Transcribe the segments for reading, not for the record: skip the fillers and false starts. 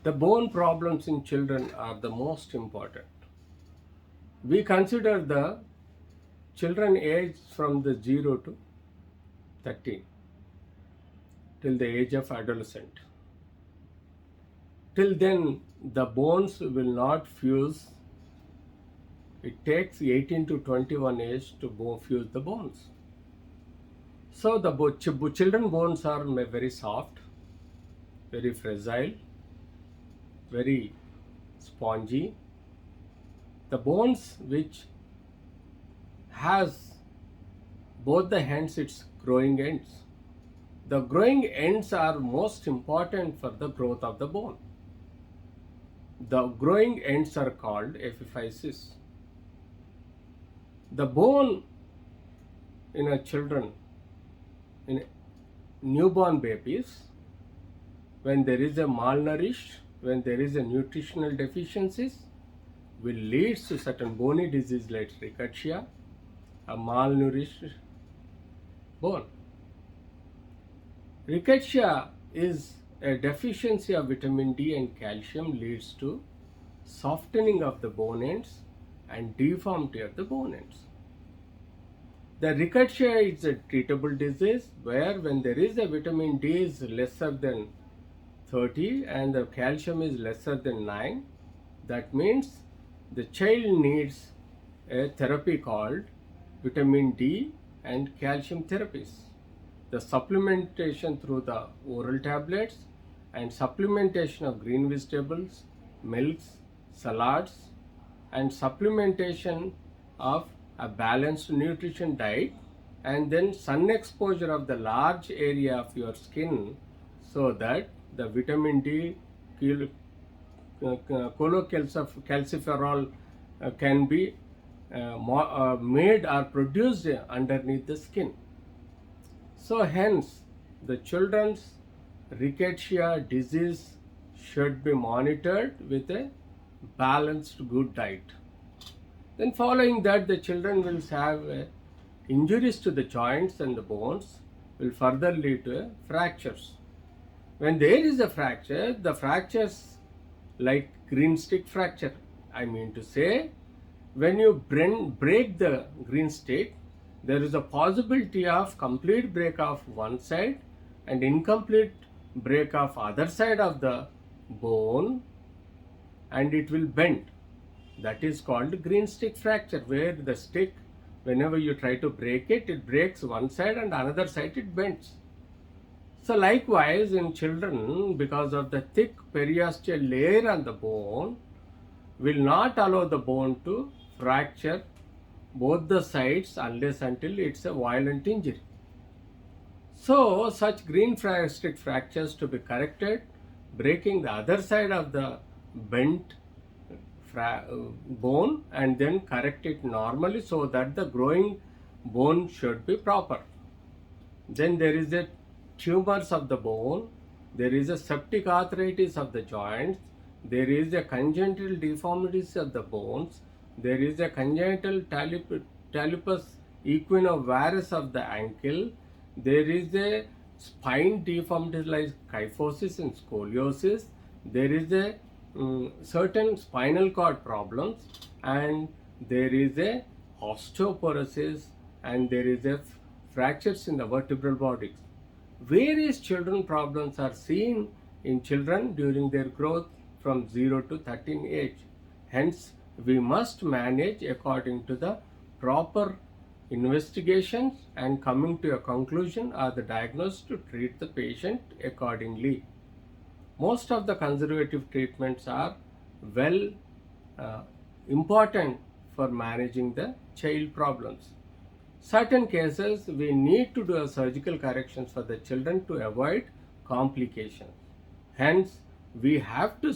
The bone problems in children are the most important. We consider the children aged from the 0 to 13 till the age of adolescent. Till then, the bones will not fuse. It takes 18 to 21 age to fuse the bones. So the children bones are very soft, very fragile, very spongy. The bones which has both the ends, its growing ends. The growing ends are most important for the growth of the bone. The growing ends are called epiphysis. The bone in a children, in newborn babies, when there is a malnourished, when there is a nutritional deficiencies, will lead to certain bony disease like rickettsia, a malnourished bone. Rickettsia is a deficiency of vitamin D and calcium leads to softening of the bone ends and deformity of the bone ends. The rickettsia is a treatable disease where when there is a vitamin D is lesser than 30 and the calcium is lesser than 9, that means the child needs a therapy called vitamin D and calcium therapies. The supplementation through the oral tablets and supplementation of green vegetables, milks, salads, and supplementation of a balanced nutrition diet, and then sun exposure of the large area of your skin so that the vitamin D cholecalciferol can be made or produced underneath the skin. So hence the children's rickettsia disease should be monitored with a balanced good diet. Then following that, the children will have injuries to the joints and the bones will further lead to fractures. When there is a fracture, the fractures like green stick fracture. I mean to say, when you break the green stick, there is a possibility of complete break of one side and incomplete break of other side of the bone, and it will bend. That is called green stick fracture, where the stick, whenever you try to break it, it breaks one side and another side it bends. So likewise in children, because of the thick periosteal layer on the bone, will not allow the bone to fracture both the sides unless until it's a violent injury. So such green stick fractures to be corrected, breaking the other side of the bent bone and then correct it normally so that the growing bone should be proper. Then there is a tumors of the bone, there is a septic arthritis of the joints, there is a congenital deformities of the bones, there is a congenital talipus equinovarus of the ankle, there is a spine deformity like kyphosis and scoliosis, there is a certain spinal cord problems, and there is a osteoporosis, and there is a fractures in the vertebral bodies. Various children problems are seen in children during their growth from 0 to 13 age. Hence, we must manage according to the proper investigations and coming to a conclusion or the diagnosis to treat the patient accordingly. Most of the conservative treatments are well important for managing the child problems. Certain cases we need to do a surgical corrections for the children to avoid complications. Hence, we have to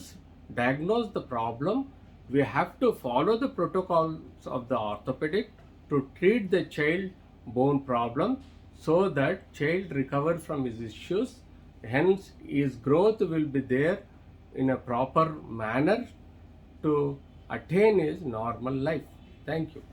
diagnose the problem. We have to follow the protocols of the orthopedic to treat the child bone problem so that child recover from his issues. Hence, his growth will be there in a proper manner to attain his normal life. Thank you.